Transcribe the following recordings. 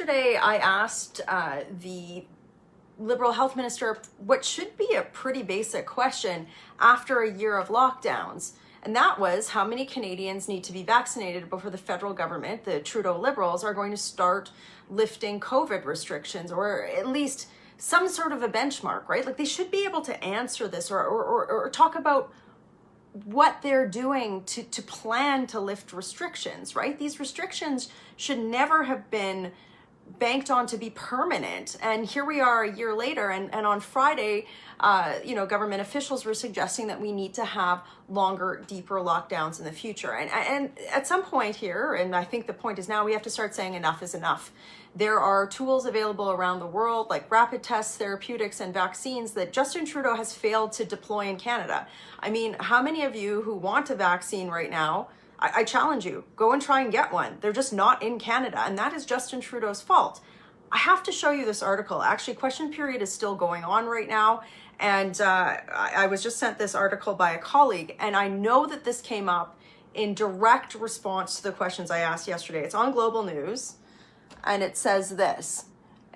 yesterday I asked the Liberal Health Minister what should be a pretty basic question after a year of lockdowns. And that was how many Canadians need to be vaccinated before the federal government, the Trudeau Liberals, are going to start lifting COVID restrictions, or at least some sort of a benchmark, right? Like they should be able to answer this or talk about what they're doing to plan to lift restrictions, right? These restrictions should never have been banked on to be permanent. And here we are a year later, and on Friday, government officials were suggesting that we need to have longer, deeper lockdowns in the future. And at some point here, and I think the point is now, we have to start saying enough is enough. There are tools available around the world like rapid tests, therapeutics, and vaccines that Justin Trudeau has failed to deploy in Canada. I mean, how many of you who want a vaccine right now, I challenge you, go and try and get one. They're just not in Canada, and that is Justin Trudeau's fault. I have to show you this article. Actually, question period is still going on right now, and I was just sent this article by a colleague, and I know that this came up in direct response to the questions I asked yesterday. It's on Global News, and it says this.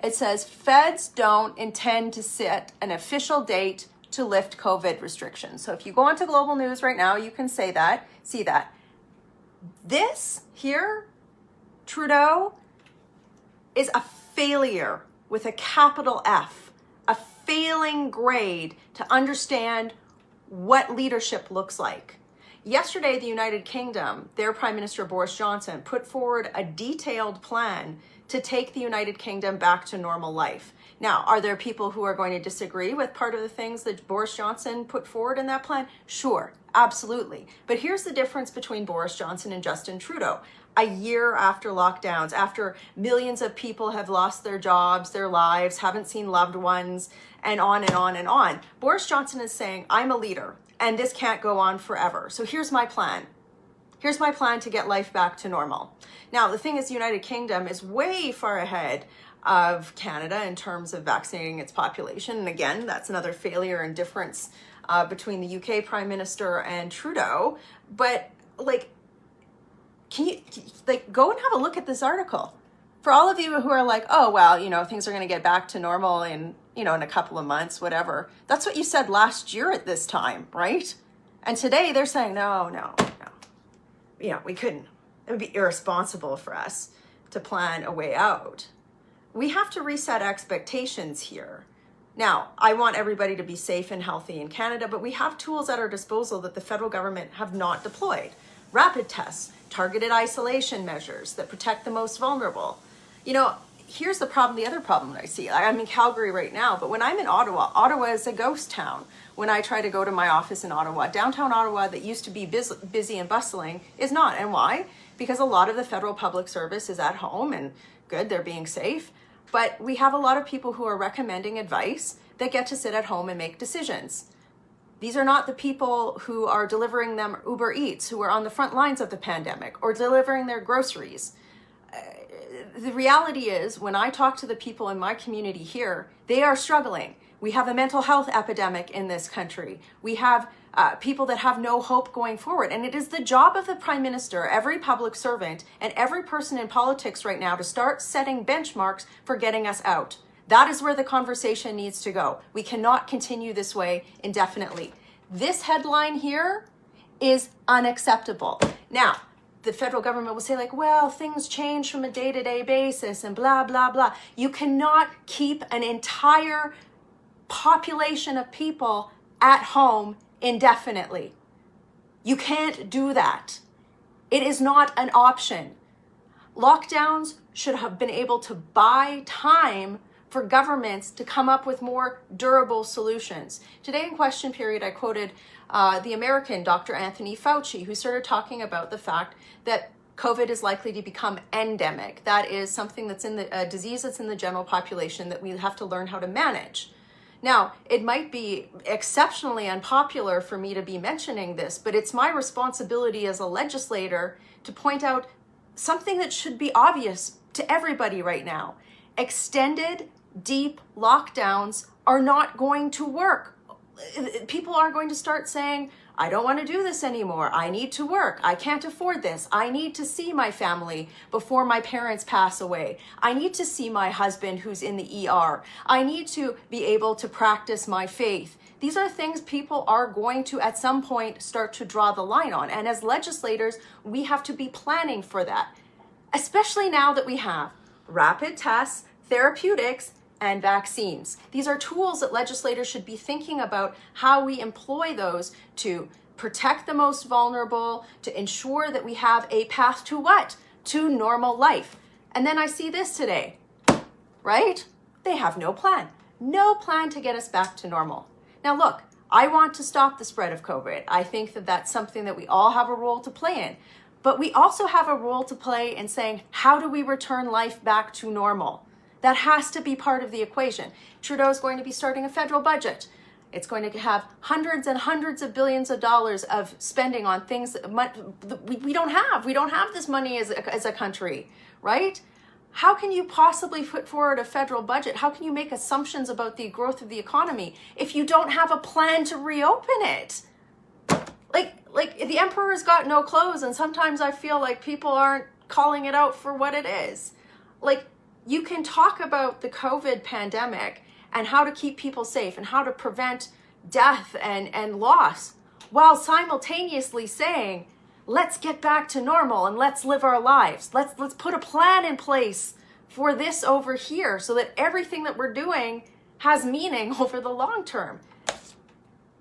It says, feds don't intend to set an official date to lift COVID restrictions. So if you go onto Global News right now, you can see that. This here, Trudeau, is a failure with a capital F, a failing grade to understand what leadership looks like. Yesterday, the United Kingdom, their Prime Minister Boris Johnson, put forward a detailed plan to take the United Kingdom back to normal life. Now, are there people who are going to disagree with part of the things that Boris Johnson put forward in that plan? Sure, absolutely. But here's the difference between Boris Johnson and Justin Trudeau. A year after lockdowns, after millions of people have lost their jobs, their lives, haven't seen loved ones, and on and on and on, Boris Johnson is saying, I'm a leader, and this can't go on forever. So here's my plan. Here's my plan to get life back to normal. Now, the thing is, the United Kingdom is way far ahead of Canada in terms of vaccinating its population. And again, that's another failure and difference between the UK Prime Minister and Trudeau. But can you go and have a look at this article? For all of you who are like, oh, well, things are going to get back to normal in a couple of months, whatever. That's what you said last year at this time, right? And today they're saying, no. We couldn't. It would be irresponsible for us to plan a way out. We have to reset expectations here. Now, I want everybody to be safe and healthy in Canada, but we have tools at our disposal that the federal government have not deployed. Rapid tests, targeted isolation measures that protect the most vulnerable. Here's the problem, the other problem that I see. I'm in Calgary right now, but when I'm in Ottawa, Ottawa is a ghost town. When I try to go to my office in Ottawa, downtown Ottawa that used to be busy and bustling is not. And why? Because a lot of the federal public service is at home, and good, they're being safe. But we have a lot of people who are recommending advice that get to sit at home and make decisions. These are not the people who are delivering them Uber Eats, who are on the front lines of the pandemic, or delivering their groceries. The reality is, when I talk to the people in my community here, they are struggling. We have a mental health epidemic in this country. We have people that have no hope going forward. And it is the job of the Prime Minister, every public servant, and every person in politics right now to start setting benchmarks for getting us out. That is where the conversation needs to go. We cannot continue this way indefinitely. This headline here is unacceptable. Now, the federal government will say well, things change from a day-to-day basis and blah, blah, blah. You cannot keep an entire population of people at home indefinitely. You can't do that. It is not an option. Lockdowns should have been able to buy time for governments to come up with more durable solutions. Today in question period, I quoted the American Dr. Anthony Fauci, who started talking about the fact that COVID is likely to become endemic. That is something that's in the disease that's in the general population that we have to learn how to manage. Now, it might be exceptionally unpopular for me to be mentioning this, but it's my responsibility as a legislator to point out something that should be obvious to everybody right now. Extended, deep lockdowns are not going to work. people are going to start saying, I don't want to do this anymore. I need to work. I can't afford this. I need to see my family before my parents pass away. I need to see my husband who's in the ER. I need to be able to practice my faith. These are things people are going to at some point start to draw the line on. And as legislators, we have to be planning for that, especially now that we have rapid tests, therapeutics, and vaccines. These are tools that legislators should be thinking about how we employ those to protect the most vulnerable, to ensure that we have a path to what? To normal life. And then I see this today, right? They have no plan to get us back to normal. Now look, I want to stop the spread of COVID. I think that that's something that we all have a role to play in. But we also have a role to play in saying, how do we return life back to normal? That has to be part of the equation. Trudeau is going to be starting a federal budget. It's going to have hundreds and hundreds of billions of dollars of spending on things that we don't have. We don't have this money as a country, right? How can you possibly put forward a federal budget? How can you make assumptions about the growth of the economy if you don't have a plan to reopen it? Like the emperor's got no clothes, and sometimes I feel like people aren't calling it out for what it is. Like, you can talk about the COVID pandemic and how to keep people safe and how to prevent death and loss while simultaneously saying, let's get back to normal and let's live our lives. Let's put a plan in place for this over here so that everything that we're doing has meaning over the long term.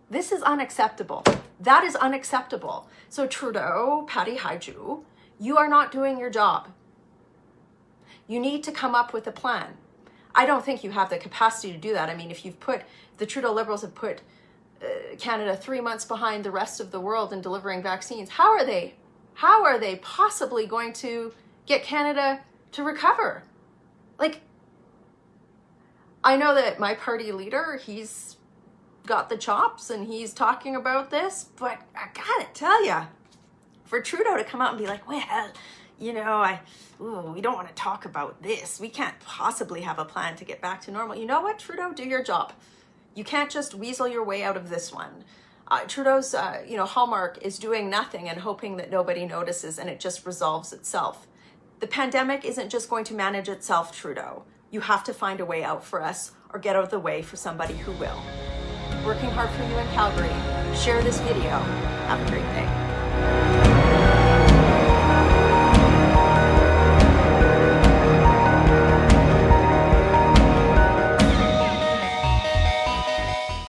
This is unacceptable. That is unacceptable. So Trudeau, Patty Haiju, you are not doing your job. You need to come up with a plan. I don't think you have the capacity to do that. I mean, if the Trudeau Liberals have put Canada 3 months behind the rest of the world in delivering vaccines, how are they possibly going to get Canada to recover? Like, I know that my party leader, he's got the chops and he's talking about this, but I gotta tell you, for Trudeau to come out and be like, well, you know, we don't want to talk about this. We can't possibly have a plan to get back to normal. You know what, Trudeau, do your job. You can't just weasel your way out of this one. Trudeau's, hallmark is doing nothing and hoping that nobody notices and it just resolves itself. The pandemic isn't just going to manage itself, Trudeau. You have to find a way out for us or get out of the way for somebody who will. Working hard for you in Calgary. Share this video. Have a great day.